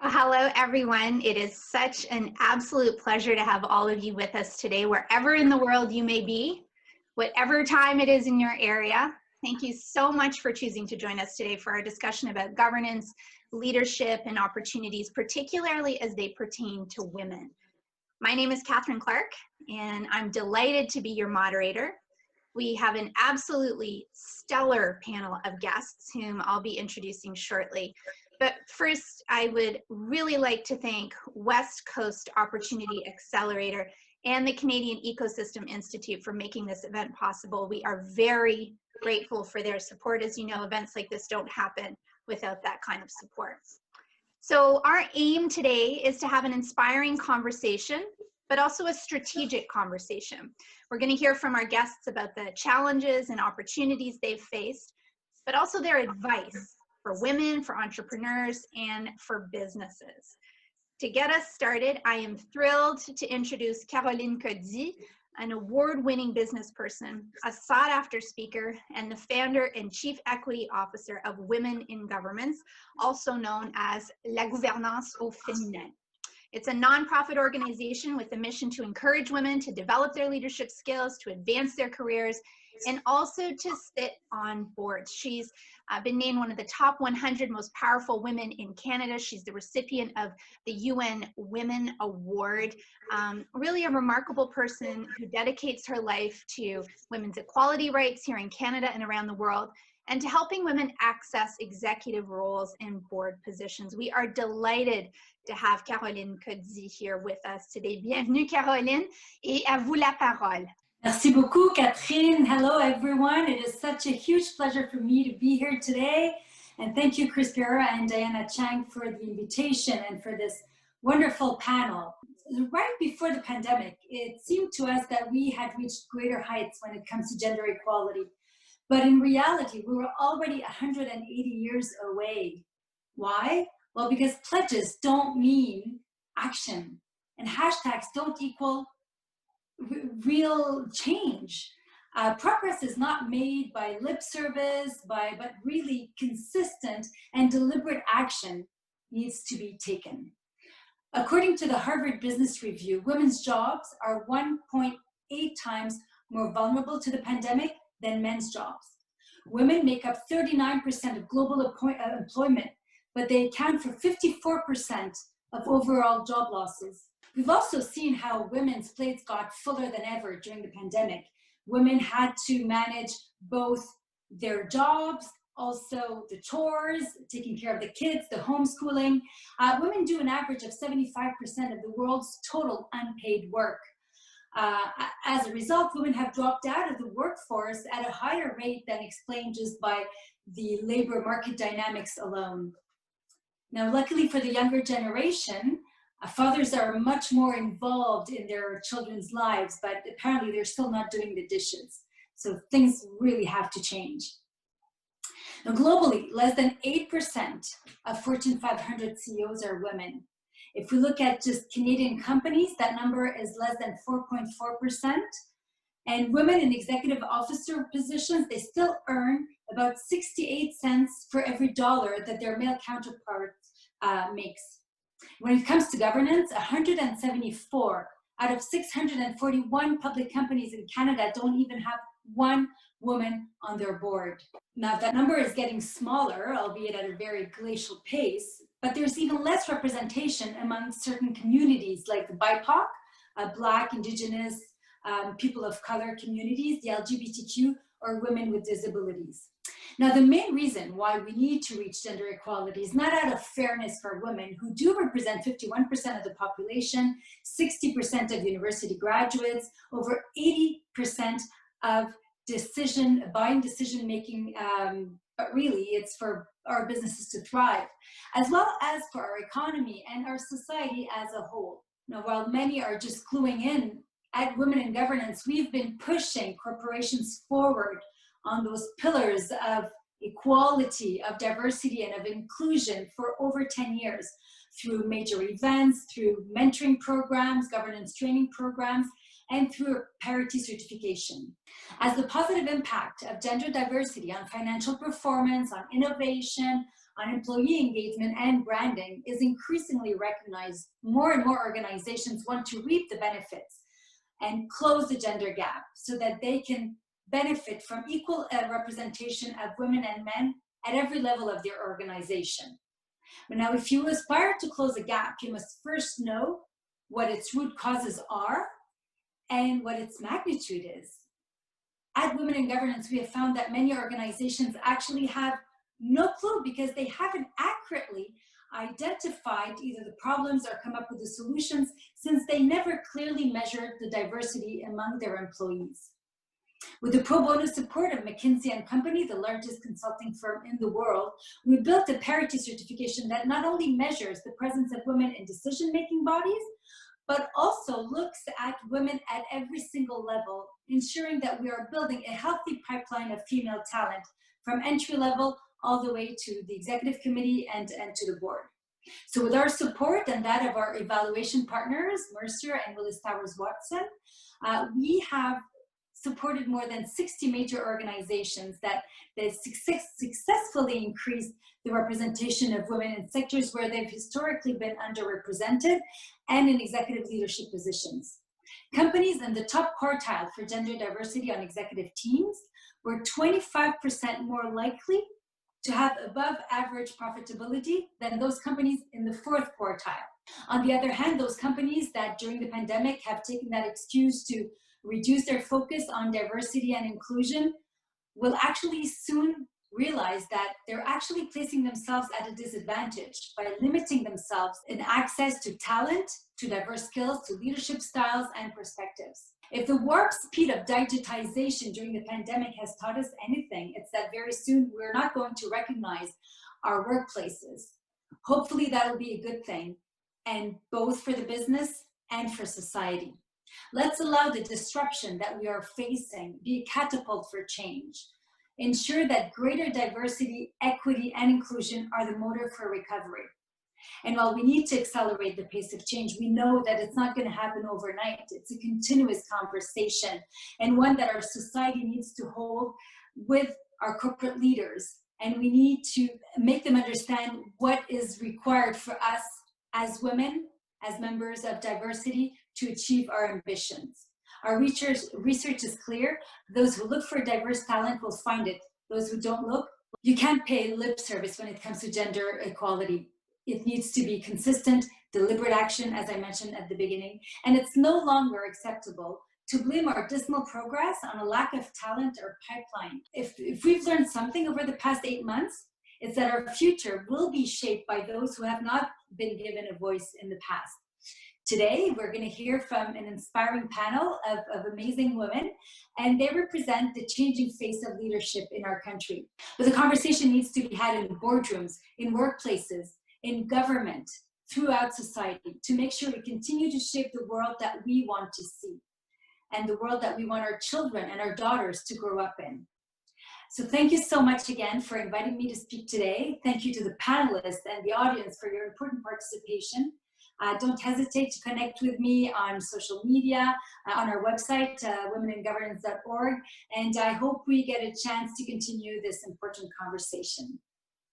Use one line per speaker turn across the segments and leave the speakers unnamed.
Well, hello, everyone. It is such an absolute pleasure to have all of you with us today, wherever in the world you may be, whatever time it is in your area. Thank you so much for choosing to join us today for our discussion about governance, leadership, and opportunities, particularly as they pertain to women. My name is Catherine Clark, and I'm delighted to be your moderator. We have an absolutely stellar panel of guests whom I'll be introducing shortly. But first, I would really like to thank West Coast Opportunity Accelerator and the Canadian Ecosystem Institute for making this event possible. We are very grateful for their support. As you know, events like this don't happen without that kind of support. So our aim today is to have an inspiring conversation, but also a strategic conversation. We're going to hear from our guests about the challenges and opportunities they've faced, but also their advice for women, for entrepreneurs, and for businesses. To get us started, I am thrilled to introduce Caroline Cody, an award-winning business person, a sought-after speaker, and the founder and chief equity officer of Women in Governments, also known as La Gouvernance au Féminin. It's a nonprofit organization with a mission to encourage women to develop their leadership skills, to advance their careers, and also to sit on boards. She's been named one of the top 100 most powerful women in Canada. She's the recipient of the UN Women Award. Really a remarkable person who dedicates her life to women's equality rights here in Canada and around the world, and to helping women access executive roles and board positions. We are delighted to have Caroline Cody here with us today. Bienvenue, Caroline, et à vous la parole.
Merci beaucoup, Catherine. Hello, everyone. It is such a huge pleasure for me to be here today. And thank you, Chris Guerra and Diana Chang, for the invitation and for this wonderful panel. Right before the pandemic, it seemed to us that we had reached greater heights when it comes to gender equality. But in reality, we were already 180 years away. Why? Well, because pledges don't mean action, and hashtags don't equal real change. Progress is not made by lip service, but really consistent and deliberate action needs to be taken. According to the Harvard Business Review, women's jobs are 1.8 times more vulnerable to the pandemic than men's jobs. Women make up 39% of global employment, but they account for 54% of overall job losses. We've also seen how women's plates got fuller than ever during the pandemic. Women had to manage both their jobs, also the chores, taking care of the kids, the homeschooling. Women do an average of 75% of the world's total unpaid work. As a result, women have dropped out of the workforce at a higher rate than explained just by the labor market dynamics alone. Now, luckily for the younger generation, fathers are much more involved in their children's lives, but apparently they're still not doing the dishes. So things really have to change. Now, globally, less than 8% of Fortune 500 CEOs are women. If we look at just Canadian companies, that number is less than 4.4%. And women in executive officer positions, they still earn about 68 cents for every dollar that their male counterpart makes. When it comes to governance, 174 out of 641 public companies in Canada don't even have one woman on their board. Now, that number is getting smaller, albeit at a very glacial pace, but there's even less representation among certain communities like the BIPOC, Black, Indigenous, people of color communities, the LGBTQ, or women with disabilities. Now, the main reason why we need to reach gender equality is not out of fairness for women, who do represent 51% of the population, 60% of university graduates, over 80% of buying decision-making, but really it's for our businesses to thrive, as well as for our economy and our society as a whole. Now, while many are just cluing in at Women in Governance, we've been pushing corporations forward on those pillars of equality, of diversity, and of inclusion for over 10 years through major events, through mentoring programs, governance training programs, and through parity certification. As the positive impact of gender diversity on financial performance, on innovation, on employee engagement and branding is increasingly recognized. More and more organizations want to reap the benefits and close the gender gap so that they can benefit from equal representation of women and men at every level of their organization. But now, if you aspire to close a gap, you must first know what its root causes are and what its magnitude is. At Women in Governance, we have found that many organizations actually have no clue because they haven't accurately identified either the problems or come up with the solutions, since they never clearly measured the diversity among their employees. With the pro bono support of McKinsey & Company, the largest consulting firm in the world, we built a parity certification that not only measures the presence of women in decision-making bodies, but also looks at women at every single level, ensuring that we are building a healthy pipeline of female talent from entry level all the way to the executive committee and to the board. So with our support and that of our evaluation partners, Mercer and Willis Towers Watson, we have supported more than 60 major organizations that successfully increased the representation of women in sectors where they've historically been underrepresented and in executive leadership positions. Companies in the top quartile for gender diversity on executive teams were 25% more likely to have above average profitability than those companies in the fourth quartile. On the other hand, those companies that during the pandemic have taken that excuse to reduce their focus on diversity and inclusion will actually soon realize that they're actually placing themselves at a disadvantage by limiting themselves in access to talent, to diverse skills, to leadership styles and perspectives. If the warp speed of digitization during the pandemic has taught us anything, it's that very soon we're not going to recognize our workplaces. Hopefully that'll be a good thing, and both for the business and for society. Let's allow the disruption that we are facing be a catapult for change. Ensure that greater diversity, equity, and inclusion are the motor for recovery. And while we need to accelerate the pace of change, we know that it's not going to happen overnight. It's a continuous conversation, and one that our society needs to hold with our corporate leaders. And we need to make them understand what is required for us as women, as members of diversity, to achieve our ambitions. Our research is clear. Those who look for diverse talent will find it. Those who don't look, you can't pay lip service when it comes to gender equality. It needs to be consistent, deliberate action, as I mentioned at the beginning, and it's no longer acceptable to blame our dismal progress on a lack of talent or pipeline. If we've learned something over the past 8 months, it's that our future will be shaped by those who have not been given a voice in the past. Today, we're going to hear from an inspiring panel of amazing women, and they represent the changing face of leadership in our country. But the conversation needs to be had in boardrooms, in workplaces, in government, throughout society, to make sure we continue to shape the world that we want to see and the world that we want our children and our daughters to grow up in. So thank you so much again for inviting me to speak today. Thank you to the panelists and the audience for your important participation. Don't hesitate to connect with me on social media, on our website, womeningovernance.org, and I hope we get a chance to continue this important conversation.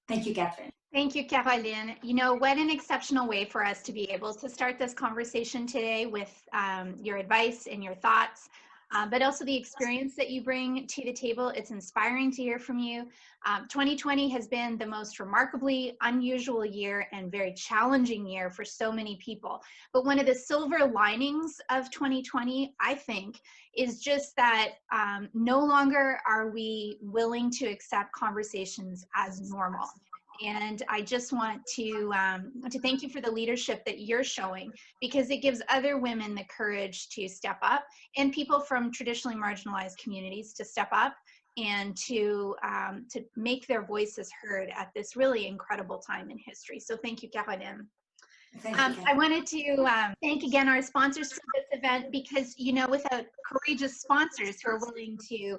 Thank you, Catherine.
Thank you, Caroline. You know, what an exceptional way for us to be able to start this conversation today with your advice and your thoughts, but also the experience that you bring to the table. It's inspiring to hear from you. 2020 has been the most remarkably unusual year and very challenging year for so many people. But one of the silver linings of 2020, I think, is just that no longer are we willing to accept conversations as normal. And I just want to thank you for the leadership that you're showing, because it gives other women the courage to step up, and people from traditionally marginalized communities to step up and to make their voices heard at this really incredible time in history. So thank you, Caroline. I wanted to thank again our sponsors for this event, because, you know, without courageous sponsors who are willing to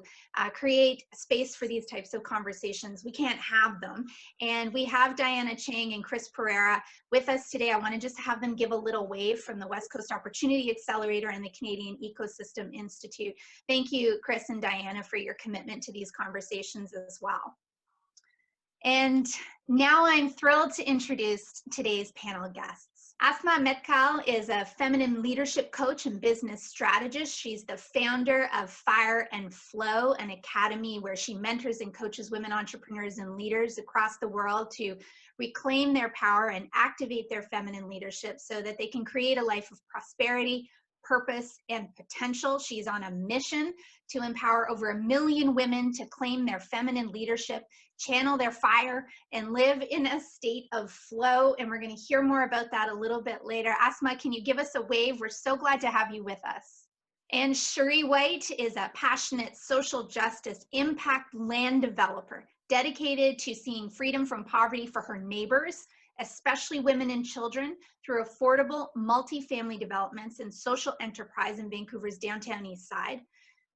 create space for these types of conversations, we can't have them. And we have Diana Chang and Chris Pereira with us today. I want to just have them give a little wave from the West Coast Opportunity Accelerator and the Canadian Ecosystem Institute. Thank you, Chris and Diana, for your commitment to these conversations as well. And now I'm thrilled to introduce today's panel guests. Asma Metkal is a feminine leadership coach and business strategist. She's the founder of Fire and Flow, an academy where she mentors and coaches women entrepreneurs and leaders across the world to reclaim their power and activate their feminine leadership so that they can create a life of prosperity, purpose, and potential. She's on a mission to empower over 1 million women to claim their feminine leadership, channel their fire, and live in a state of flow. And we're going to hear more about that a little bit later. Asma, can you give us a wave? We're so glad to have you with us. And Cherie White is a passionate social justice impact land developer dedicated to seeing freedom from poverty for her neighbors, especially women and children, through affordable multifamily developments and social enterprise in Vancouver's downtown east side.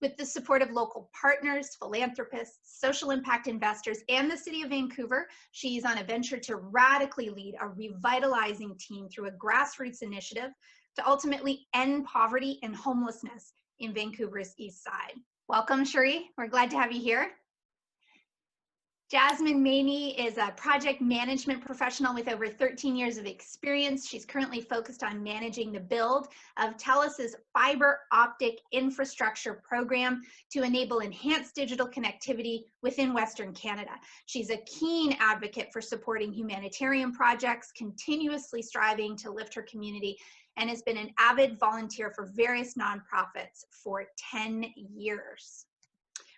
With the support of local partners, philanthropists, social impact investors, and the City of Vancouver, she's on a venture to radically lead a revitalizing team through a grassroots initiative to ultimately end poverty and homelessness in Vancouver's east side. Welcome, Cherie. We're glad to have you here. Jasmine Maney is a project management professional with over 13 years of experience. She's currently focused on managing the build of TELUS's fiber optic infrastructure program to enable enhanced digital connectivity within Western Canada. She's a keen advocate for supporting humanitarian projects, continuously striving to lift her community, and has been an avid volunteer for various nonprofits for 10 years.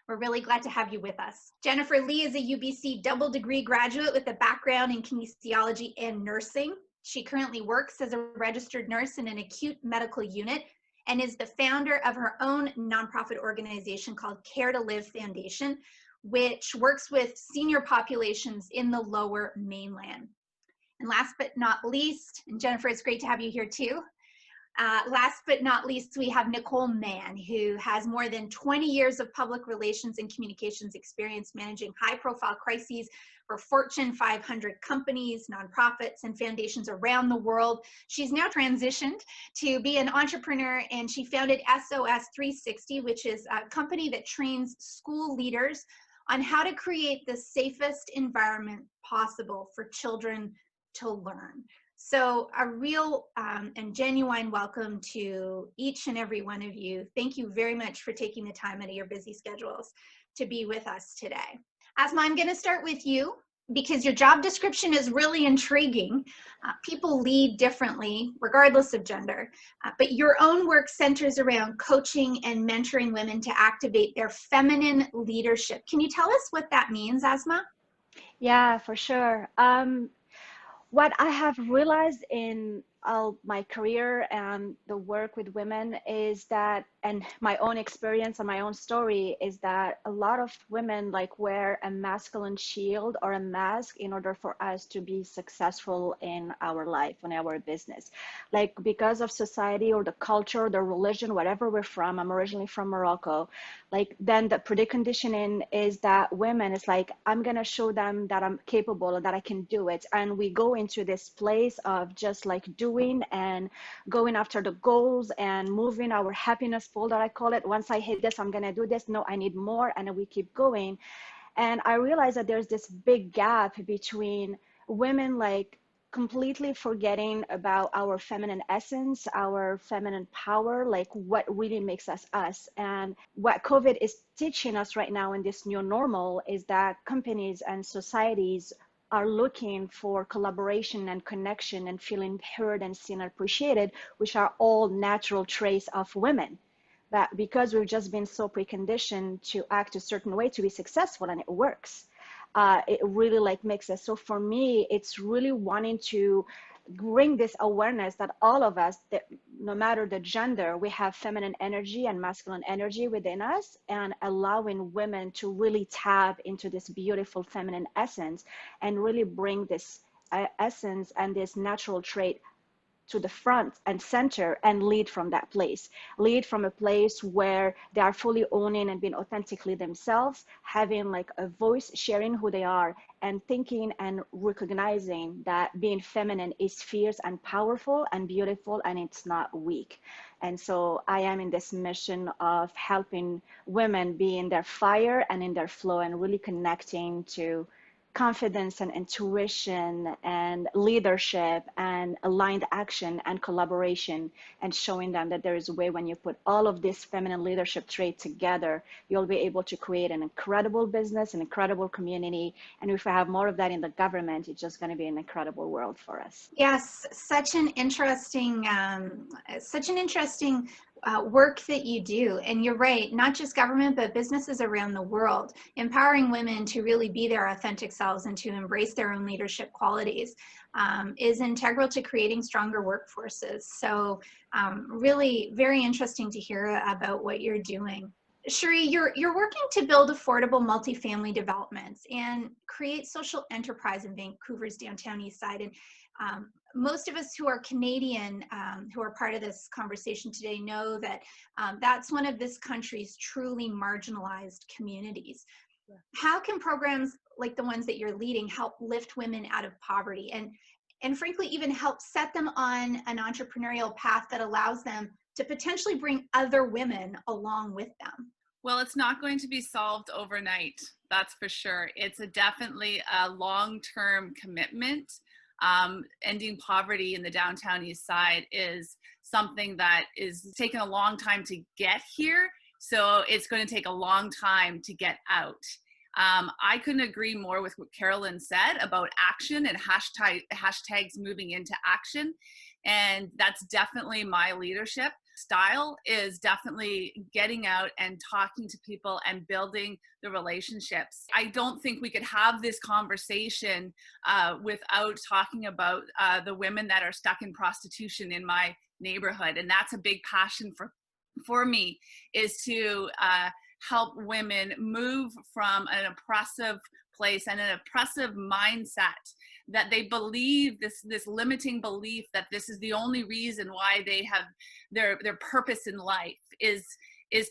We're really glad to have you with us. Jennifer Lee is a UBC double degree graduate with a background in kinesiology and nursing. She currently works as a registered nurse in an acute medical unit and is the founder of her own nonprofit organization called Care to Live Foundation, which works with senior populations in the Lower Mainland. And last but not least, and Jennifer, it's great to have you here too. Last but not least, we have Nicole Mann, who has more than 20 years of public relations and communications experience managing high-profile crises for Fortune 500 companies, nonprofits, and foundations around the world. She's now transitioned to be an entrepreneur, and she founded SOS 360, which is a company that trains school leaders on how to create the safest environment possible for children to learn. So a real and genuine welcome to each and every one of you. Thank you very much for taking the time out of your busy schedules to be with us today. Asma, I'm going to start with you because your job description is really intriguing. People lead differently, regardless of gender, but your own work centers around coaching and mentoring women to activate their feminine leadership. Can you tell us what that means, Asma?
Yeah, for sure. What I have realized in all my career and the work with women is that, and my own experience and my own story is that a lot of women like wear a masculine shield or a mask in order for us to be successful in our life, in our business. Like because of society or the culture, the religion, whatever we're from, I'm originally from Morocco, like then the preconditioning is that women is like, I'm gonna show them that I'm capable and that I can do it. And we go into this place of just like doing and going after the goals and moving our happiness pole that I call it. Once I hit this, I'm gonna do this. No, I need more. And then we keep going. And I realized that there's this big gap between women like completely forgetting about our feminine essence, our feminine power, like what really makes us us. And what COVID is teaching us right now in this new normal is that companies and societies are looking for collaboration and connection and feeling heard and seen and appreciated, which are all natural traits of women. But because we've just been so preconditioned to act a certain way to be successful, and it works, it really like makes us. So for me, it's really wanting to bring this awareness that all of us, that no matter the gender, we have feminine energy and masculine energy within us, and allowing women to really tap into this beautiful feminine essence and really bring this essence and this natural trait to the front and center and lead from that place. Lead from a place where they are fully owning and being authentically themselves, having like a voice, sharing who they are, and thinking and recognizing that being feminine is fierce and powerful and beautiful, and it's not weak. And so I am in this mission of helping women be in their fire and in their flow and really connecting to confidence and intuition and leadership and aligned action and collaboration, and showing them that there is a way when you put all of these feminine leadership traits together, you'll be able to create an incredible business, an incredible community. And if we have more of that in the government, it's just going to be an incredible world for us.
Yes, such an interesting work that you do. And you're right, not just government, but businesses around the world, empowering women to really be their authentic selves and to embrace their own leadership qualities is integral to creating stronger workforces. So really very interesting to hear about what you're doing. Cherie, you're working to build affordable multifamily developments and create social enterprise in Vancouver's downtown east side. And most of us who are Canadian, who are part of this conversation today, know that that's one of this country's truly marginalized communities. Yeah. How can programs like the ones that you're leading help lift women out of poverty and frankly, even help set them on an entrepreneurial path that allows them to potentially bring other women along with them?
Well, it's not going to be solved overnight, that's for sure. It's definitely a long-term commitment. Ending poverty in the downtown east side is something that is taking a long time to get here, so it's going to take a long time to get out. I couldn't agree more with what Carolyn said about action and hashtags moving into action. And that's definitely my leadership style, is definitely getting out and talking to people and building the relationships. I don't think we could have this conversation without talking about the women that are stuck in prostitution in my neighborhood. And that's a big passion for me, is to help women move from an oppressive place and an oppressive mindset, that they believe this limiting belief that this is the only reason why they have their purpose in life is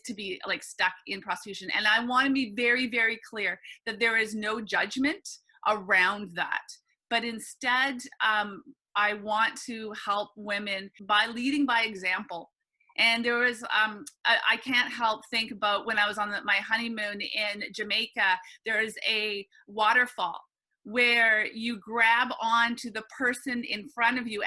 to be like stuck in prostitution. And I want to be very, very clear that there is no judgment around that, but instead I want to help women by leading by example. And there was, I can't help think about when I was on my honeymoon in Jamaica, there is a waterfall where you grab onto the person in front of you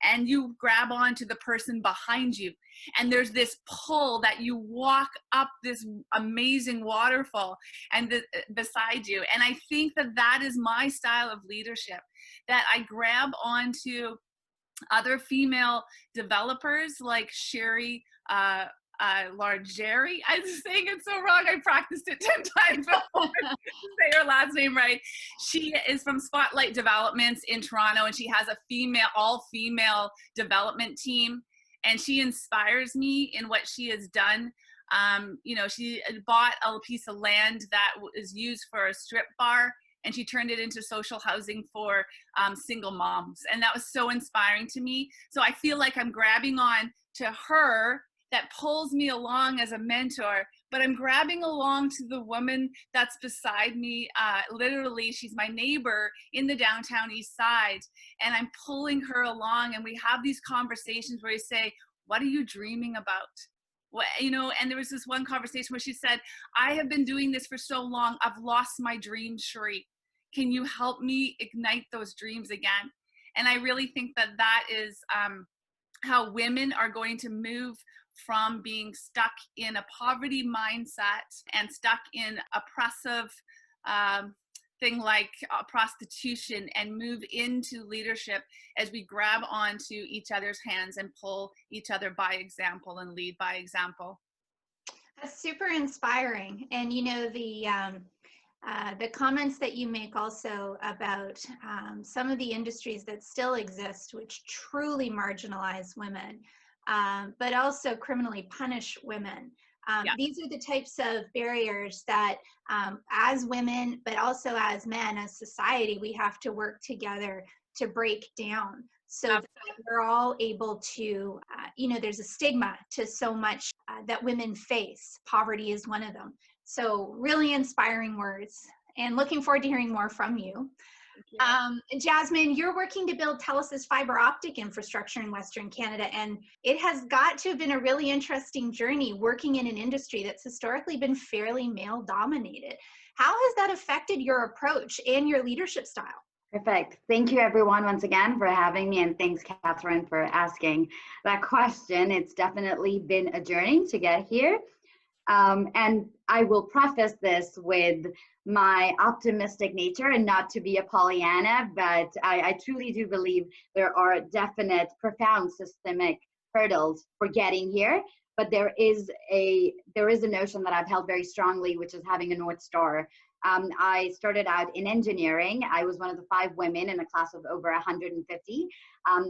and you grab onto the person behind you. And there's this pull that you walk up this amazing waterfall and beside you. And I think that is my style of leadership, that I grab onto other female developers like Sherry Largeri. I'm saying it so wrong. I practiced it 10 times before to say her last name right. She is from Spotlight Developments in Toronto, and she has a all-female development team, and she inspires me in what she has done. She bought a piece of land that is used for a strip bar, and she turned it into social housing for single moms. And that was so inspiring to me. So I feel like I'm grabbing on to her, that pulls me along as a mentor, but I'm grabbing along to the woman that's beside me. Literally, she's my neighbor in the downtown east side, and I'm pulling her along, and we have these conversations where you say, what are you dreaming about? And there was this one conversation where she said, I have been doing this for so long, I've lost my dreams, Cherie. Can you help me ignite those dreams again? And I really think that is how women are going to move from being stuck in a poverty mindset and stuck in oppressive thing like prostitution, and move into leadership as we grab onto each other's hands and pull each other by example and lead by example.
That's super inspiring. And the comments that you make also about some of the industries that still exist, which truly marginalize women, but also criminally punish women. These are the types of barriers that as women, but also as men, as society, we have to work together to break down, so that we're all able to, there's a stigma to so much that women face. Poverty is one of them. So really inspiring words, and looking forward to hearing more from you. Jasmine, you're working to build TELUS's fiber optic infrastructure in Western Canada, and it has got to have been a really interesting journey working in an industry that's historically been fairly male dominated. How has that affected your approach and your leadership style?
Perfect. Thank you, everyone, once again for having me. And thanks, Catherine, for asking that question. It's definitely been a journey to get here. And I will preface this with my optimistic nature, and not to be a Pollyanna, but I truly do believe there are definite, profound systemic hurdles for getting here. But there is a notion that I've held very strongly, which is having a North Star. I started out in engineering. I was one of the 5 women in a class of over 150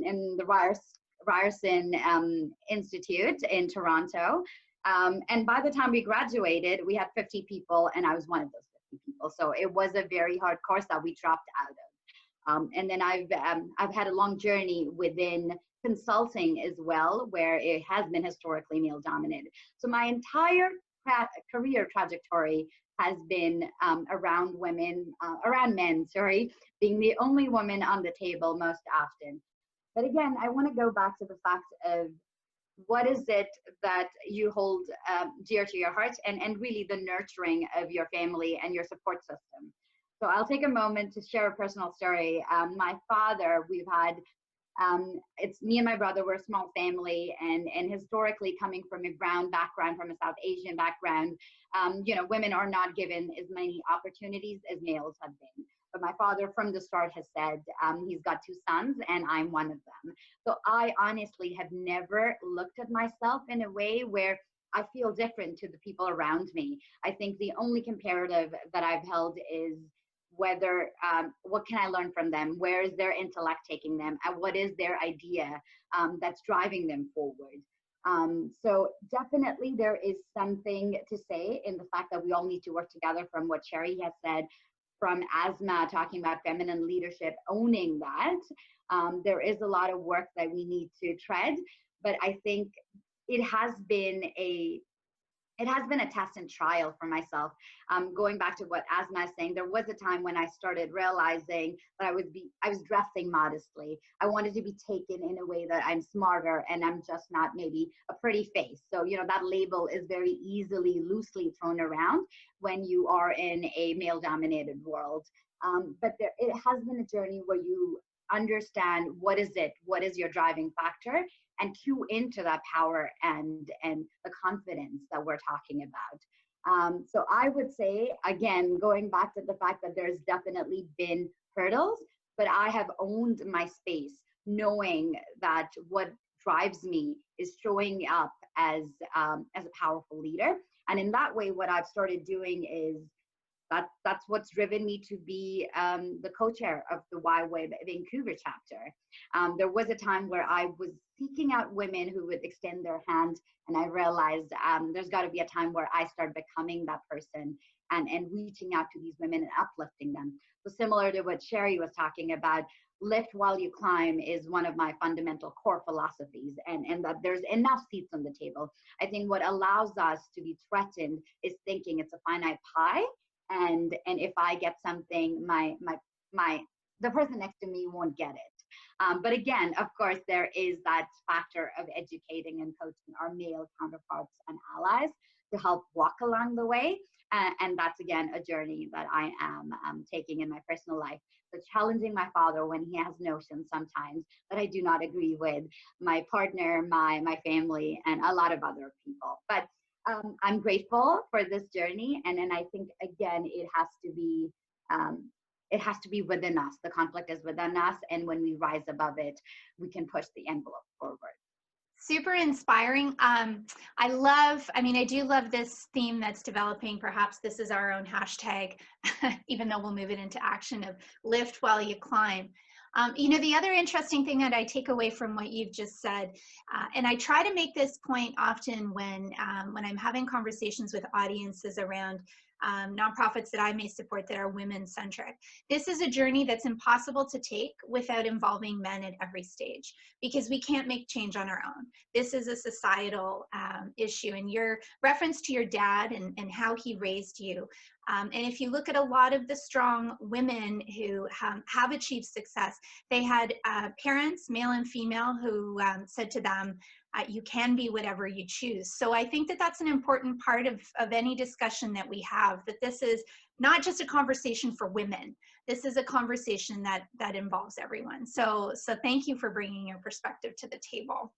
in the Ryerson Institute in Toronto. And by the time we graduated, we had 50 people, and I was one of those 50 people. So it was a very hard course that we dropped out of. And then I've had a long journey within consulting as well, where it has been historically male dominated. So my entire career trajectory has been around men, being the only woman on the table most often. But again, I want to go back to the fact of what is it that you hold dear to your heart, and really the nurturing of your family and your support system. So I'll take a moment to share a personal story. My father, it's me and my brother, we're a small family, and historically coming from a brown background, from a South Asian background, women are not given as many opportunities as males have been. But my father from the start has said he's got 2 sons and I'm one of them. So I honestly have never looked at myself in a way where I feel different to the people around me. I think the only comparative that I've held is whether, what can I learn from them? Where is their intellect taking them? And what is their idea that's driving them forward? So definitely there is something to say in the fact that we all need to work together, from what Sherry has said, from Asma talking about feminine leadership, owning that. There is a lot of work that we need to tread, but I think it has been a test and trial for myself. Going back to what Asma is saying, there was a time when I started realizing that I was dressing modestly. I wanted to be taken in a way that I'm smarter and I'm just not maybe a pretty face. So, that label is very easily, loosely thrown around when you are in a male-dominated world. But it has been a journey where you understand what is your driving factor, and cue into that power and the confidence that we're talking about. So I would say, again, going back to the fact that there's definitely been hurdles, but I have owned my space, knowing that what drives me is showing up as a powerful leader. And in that way, what I've started doing is that's what's driven me to be the co-chair of the Y-Web Vancouver chapter. There was a time where I was seeking out women who would extend their hand, and I realized there's got to be a time where I start becoming that person and reaching out to these women and uplifting them. So similar to what Sherry was talking about, lift while you climb is one of my fundamental core philosophies, and that there's enough seats on the table. I think what allows us to be threatened is thinking it's a finite pie, and if I get something, the person next to me won't get it. But again, of course, there is that factor of educating and coaching our male counterparts and allies to help walk along the way. And that's, again, a journey that I am taking in my personal life. So challenging my father when he has notions sometimes that I do not agree with, my partner, my family, and a lot of other people. But I'm grateful for this journey. And then I think, again, it has to be within us. The conflict is within us. And when we rise above it, we can push the envelope forward.
Super inspiring. I do love this theme that's developing. Perhaps this is our own hashtag, even though we'll move it into action, of lift while you climb. The other interesting thing that I take away from what you've just said, and I try to make this point often when I'm having conversations with audiences around nonprofits that I may support that are women-centric. This is a journey that's impossible to take without involving men at every stage, because we can't make change on our own. This is a societal issue, and your reference to your dad and how he raised you. And if you look at a lot of the strong women who have achieved success, they had parents, male and female, who said to them, You can be whatever you choose. So I think that that's an important part of any discussion that we have, that this is not just a conversation for women. This is a conversation that involves everyone. So thank you for bringing your perspective to the table.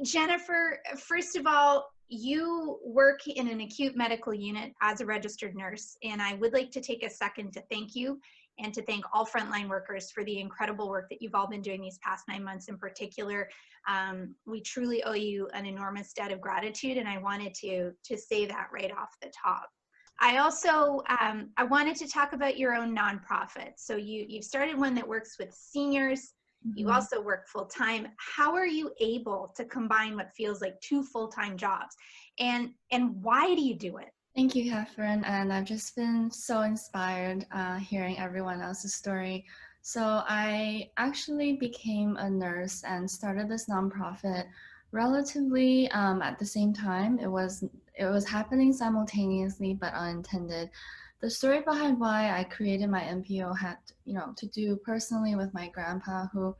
Jennifer, first of all, you work in an acute medical unit as a registered nurse, and I would like to take a second to thank you and to thank all frontline workers for the incredible work that you've all been doing these past 9 months in particular. We truly owe you an enormous debt of gratitude, and I wanted to say that right off the top. I also, I wanted to talk about your own nonprofit. So you've started one that works with seniors. You also work full-time. How are you able to combine what feels like 2 full-time jobs? And why do you do it?
Thank you, Catherine. And I've just been so inspired hearing everyone else's story. So I actually became a nurse and started this nonprofit relatively at the same time. It was happening simultaneously, but unintended. The story behind why I created my NPO had, to do personally with my grandpa, who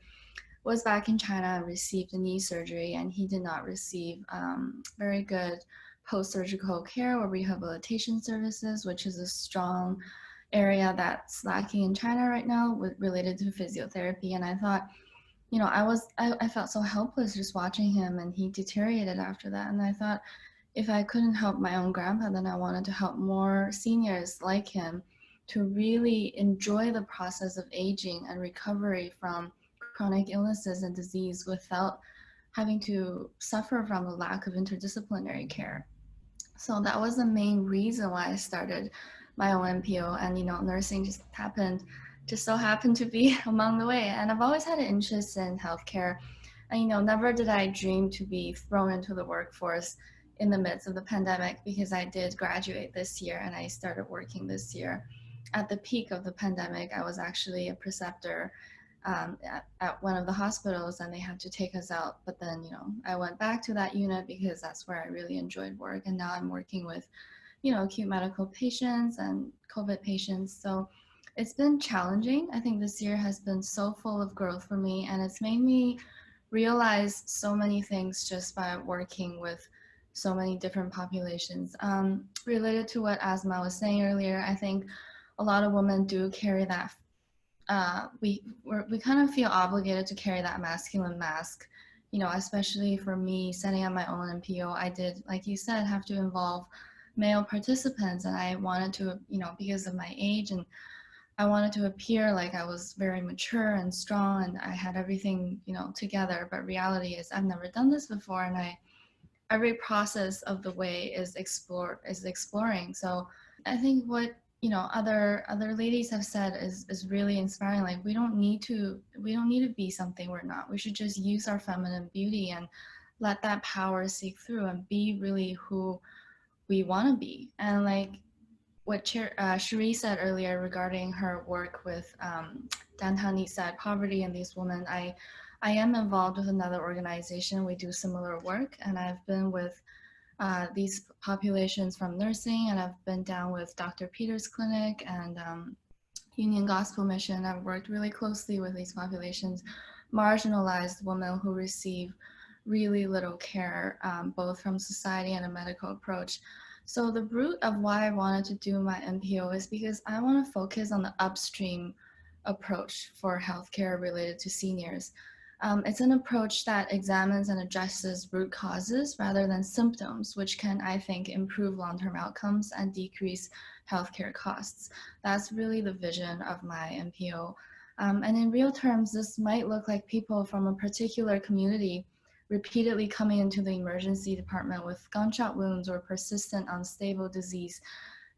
was back in China and received a knee surgery, and he did not receive very good post-surgical care or rehabilitation services, which is a strong area that's lacking in China right now related to physiotherapy. And I thought, I felt so helpless just watching him, and he deteriorated after that. And I thought, if I couldn't help my own grandpa, then I wanted to help more seniors like him to really enjoy the process of aging and recovery from chronic illnesses and disease without having to suffer from the lack of interdisciplinary care. So that was the main reason why I started my own NPO, and nursing just so happened to be among the way. And I've always had an interest in healthcare, and never did I dream to be thrown into the workforce in the midst of the pandemic, because I did graduate this year and I started working this year. At the peak of the pandemic, I was actually a preceptor at one of the hospitals, and they had to take us out. But then, I went back to that unit because that's where I really enjoyed work. And now I'm working with, acute medical patients and COVID patients. So it's been challenging. I think this year has been so full of growth for me, and it's made me realize so many things just by working with so many different populations. Related to what Asma was saying earlier, I think a lot of women do carry that we kind of feel obligated to carry that masculine mask, especially for me setting up my own NPO. I did, like you said, have to involve male participants, and I wanted to, because of my age, and I wanted to appear like I was very mature and strong and I had everything, together. But reality is I've never done this before, and every process of the way is exploring. So I think what other ladies have said is really inspiring. Like, we don't need to be something we're not. We should just use our feminine beauty and let that power seep through and be really who we want to be. And like what Cherie said earlier regarding her work with downtown East Side poverty and these women, I am involved with another organization. We do similar work, and I've been with these populations from nursing, and I've been down with Dr. Peter's clinic and Union Gospel Mission. I've worked really closely with these populations, marginalized women who receive really little care, both from society and a medical approach. So the root of why I wanted to do my NPO is because I want to focus on the upstream approach for healthcare related to seniors. It's an approach that examines and addresses root causes rather than symptoms, which can, I think, improve long-term outcomes and decrease healthcare costs. That's really the vision of my NPO. And in real terms, this might look like people from a particular community repeatedly coming into the emergency department with gunshot wounds or persistent unstable disease.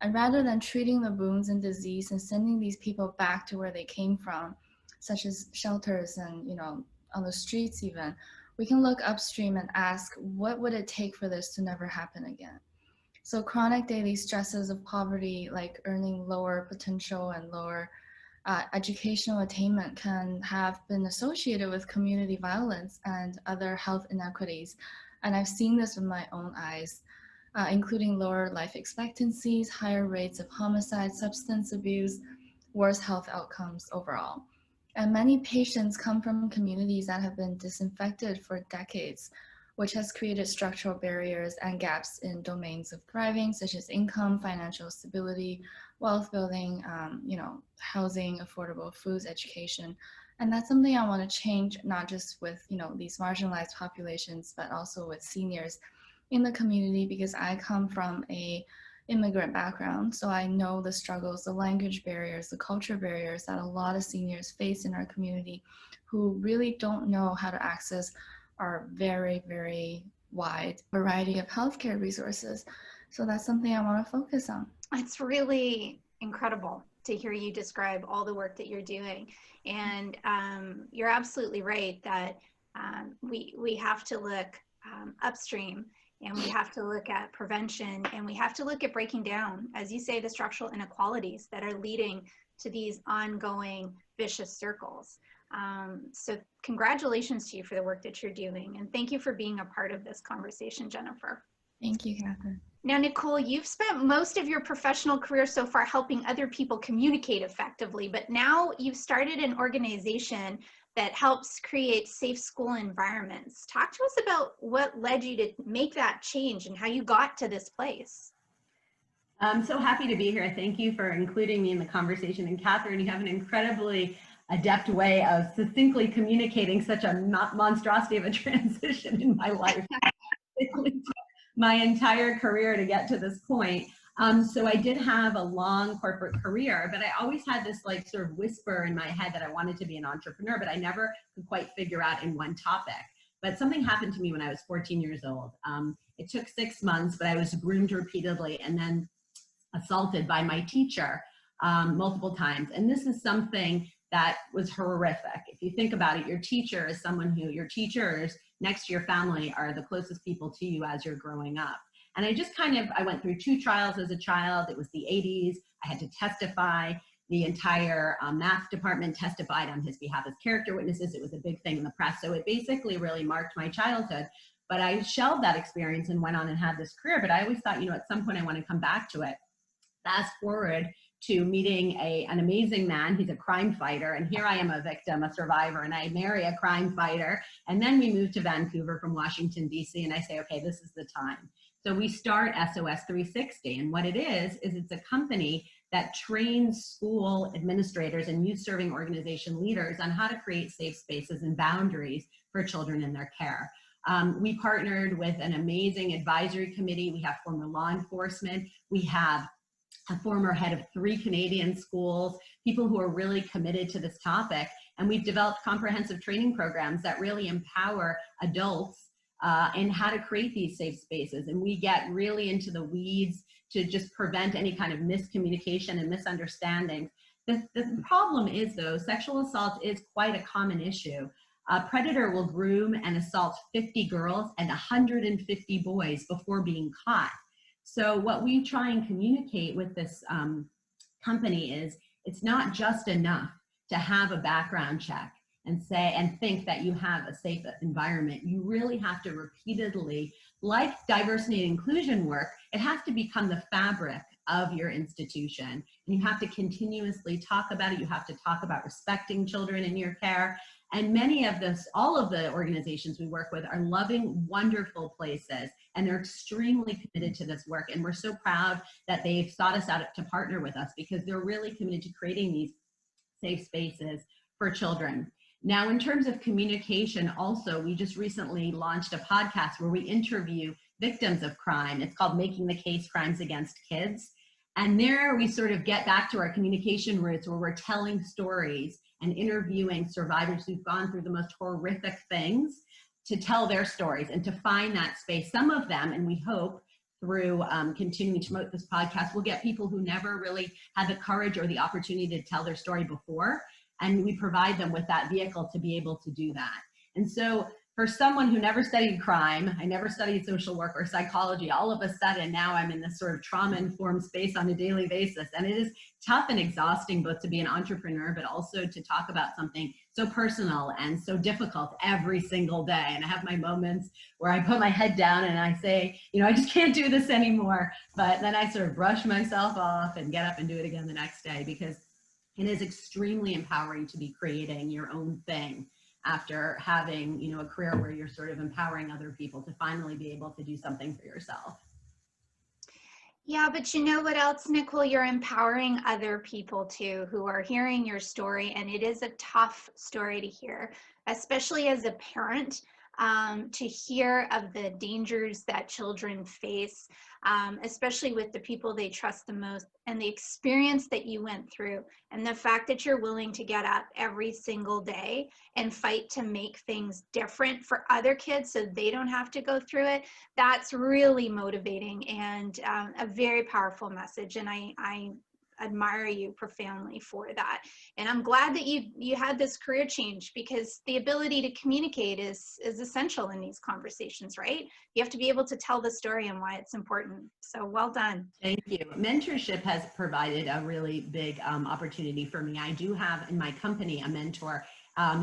And rather than treating the wounds and disease and sending these people back to where they came from, such as shelters and, on the streets even, we can look upstream and ask, what would it take for this to never happen again? So chronic daily stresses of poverty, like earning lower potential and lower educational attainment, can have been associated with community violence and other health inequities. And I've seen this with my own eyes, including lower life expectancies, higher rates of homicide, substance abuse, worse health outcomes overall. And many patients come from communities that have been disinfected for decades, which has created structural barriers and gaps in domains of thriving, such as income, financial stability, wealth building, housing, affordable foods, education. And that's something I want to change, not just with, these marginalized populations, but also with seniors in the community, because I come from a immigrant background. So I know the struggles, the language barriers, the culture barriers that a lot of seniors face in our community who really don't know how to access our very, very wide variety of healthcare resources. So that's something I want to focus on.
It's really incredible to hear you describe all the work that you're doing. And you're absolutely right that we have to look upstream, and we have to look at prevention, and we have to look at breaking down, as you say, the structural inequalities that are leading to these ongoing vicious circles. So congratulations to you for the work that you're doing, and thank you for being a part of this conversation, Jennifer.
Thank you, Catherine.
Now, Nicole, you've spent most of your professional career so far helping other people communicate effectively, but now you've started an organization that helps create safe school environments. Talk to us about what led you to make that change and how you got to this place.
I'm so happy to be here. Thank you for including me in the conversation. And Catherine, you have an incredibly adept way of succinctly communicating such a monstrosity of a transition in my life. It took my entire career to get to this point. So I did have a long corporate career, but I always had this like sort of whisper in my head that I wanted to be an entrepreneur, but I never could quite figure out in one topic. But something happened to me when I was 14 years old. It took 6 months, but I was groomed repeatedly and then assaulted by my teacher multiple times. And this is something that was horrific. If you think about it, your teacher is someone who, your teachers next to your family are the closest people to you as you're growing up. And I went through 2 trials as a child. It was the 80s. I had to testify. The entire math department testified on his behalf as character witnesses. It was a big thing in the press. So it basically really marked my childhood. But I shelved that experience and went on and had this career. But I always thought, at some point I want to come back to it. Fast forward to meeting an amazing man. He's a crime fighter. And here I am, a victim, a survivor, and I marry a crime fighter. And then we move to Vancouver from Washington, D.C. And I say, okay, this is the time. So we start SOS 360. And what it is it's a company that trains school administrators and youth serving organization leaders on how to create safe spaces and boundaries for children in their care. We partnered with an amazing advisory committee. We have former law enforcement. We have a former head of 3 Canadian schools, people who are really committed to this topic. And we've developed comprehensive training programs that really empower adults in how to create these safe spaces. And we get really into the weeds to just prevent any kind of miscommunication and misunderstandings. The problem is, though, sexual assault is quite a common issue. A predator will groom and assault 50 girls and 150 boys before being caught. So what we try and communicate with this company is it's not just enough to have a background check and say and think that you have a safe environment. You really have to repeatedly, like diversity and inclusion work, it has to become the fabric of your institution. And you have to continuously talk about it. You have to talk about respecting children in your care. And all of the organizations we work with are loving, wonderful places, and they're extremely committed to this work. And we're so proud that they've sought us out to partner with us because they're really committed to creating these safe spaces for children. Now, in terms of communication, also, we just recently launched a podcast where we interview victims of crime. It's called Making the Case: Crimes Against Kids. And there we sort of get back to our communication roots where we're telling stories and interviewing survivors who've gone through the most horrific things to tell their stories and to find that space. Some of them, and we hope through continuing to promote this podcast, we'll get people who never really had the courage or the opportunity to tell their story before. And we provide them with that vehicle to be able to do that. And so for someone who never studied crime, I never studied social work or psychology, all of a sudden now I'm in this sort of trauma-informed space on a daily basis. And it is tough and exhausting both to be an entrepreneur, but also to talk about something so personal and so difficult every single day. And I have my moments where I put my head down and I say, I just can't do this anymore. But then I sort of brush myself off and get up and do it again the next day, because It is extremely empowering to be creating your own thing after having, you know, a career where you're sort of empowering other people to finally be able to do something for yourself.
Yeah, but you know what else, Nicole? You're empowering other people too who are hearing your story, and it is a tough story to hear, especially as a parent, to hear of the dangers that children face, especially with the people they trust the most, and the experience that you went through, and the fact that you're willing to get up every single day and fight to make things different for other kids so they don't have to go through it. That's really motivating and a very powerful message. And I admire you profoundly for that. And I'm glad that you had this career change, because the ability to communicate is essential in these conversations, right? You have to be able to tell the story and why it's important. So well done.
Thank you. Mentorship has provided a really big opportunity for me. I do have in my company a mentor.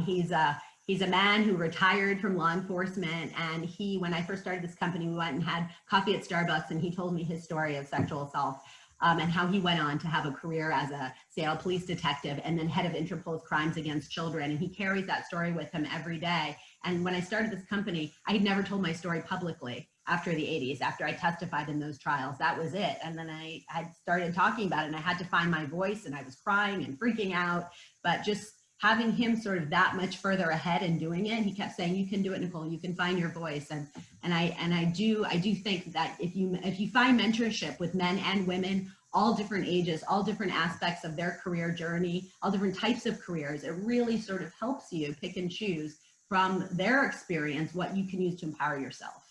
He's a man who retired from law enforcement, and when I first started this company, we went and had coffee at Starbucks, and he told me his story of sexual assault. And how he went on to have a career as a Seattle police detective and then head of Interpol's crimes against children. And he carries that story with him every day. And when I started this company, I had never told my story publicly after the 80s, after I testified in those trials. That was it. And then I had started talking about it, and I had to find my voice, and I was crying and freaking out. But just having him sort of that much further ahead and doing it, he kept saying, "You can do it, Nicole. You can find your voice." And I do think that if you find mentorship with men and women, all different ages, all different aspects of their career journey, all different types of careers, it really sort of helps you pick and choose from their experience what you can use to empower yourself.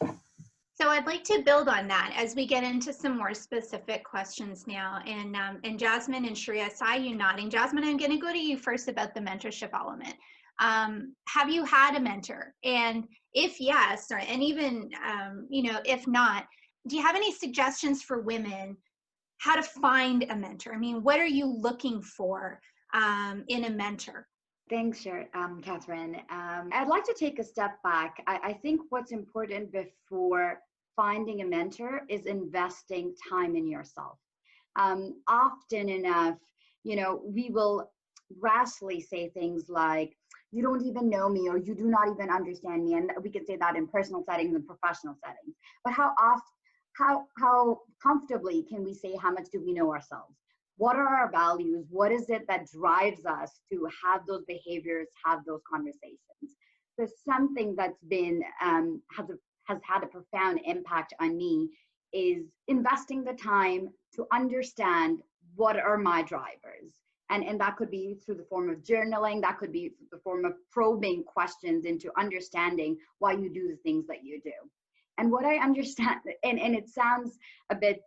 So I'd like to build on that as we get into some more specific questions now. And Jasmine and Shreya, I saw you nodding. Jasmine, I'm going to go to you first about the mentorship element. Have you had a mentor? And if yes, and even if not, do you have any suggestions for women how to find a mentor? I mean, what are you looking for in a mentor?
Thanks, Catherine. I'd like to take a step back. I think what's important before finding a mentor is investing time in yourself. Often enough, we will rashly say things like, "You don't even know me," or "You do not even understand me." And we can say that in personal settings and professional settings. But how comfortably can we say, how much do we know ourselves? What are our values? What is it that drives us to have those behaviors, have those conversations? So something that's been has had a profound impact on me is investing the time to understand what are my drivers. And that could be through the form of journaling, that could be through the form of probing questions into understanding why you do the things that you do. And what I understand, and it sounds a bit